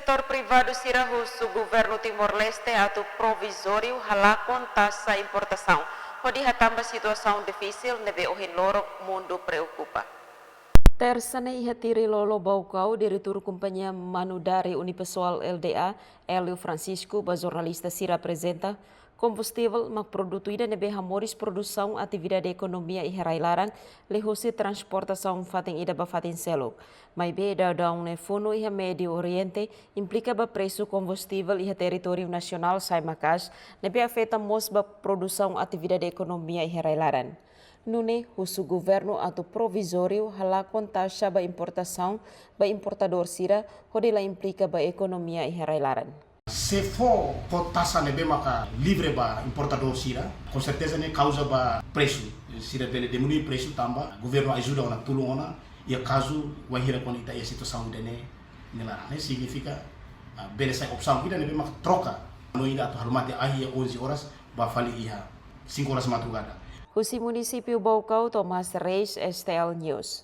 setor privado sirahus o governo Timor-Leste atau provisório halakon taxa importação. Pode hatamba situação difícil nebe ohin lorok mundo preocupa. Tersana ihatiri lolo baukau diretor companhia Manudari Unipessoal LDA, Elio Francisco, ba jornalista Sira apresenta combustível mak produto ida nebe hamoris produção atividade economia e larang lehosi transportação fatin ida ba fatin selok. Mai be daung ne fono iha Medio Oriente implica ba preço combustível iha território nacional sai makas nebe afeta mos ba produção atividade economia e larang. Nune, o governo atau provisório halakon taxa ba importação ba importador sira hodela implica ba economia e larang. Se for por taxa nebe maka livre ba importador sira, com certeza ne causa ba preço. Sira bele diminuir preço tamba, governo ajuda ona tulung ona, e caso wahira kon ita ya situação dene nelarang. Ne significa bele sai opção ida nebe maka troca. No ida atau halmate ahia 11 horas ba fali iha 5 horas madrugada. Husi município Baucau, Thomas Reis, STL News.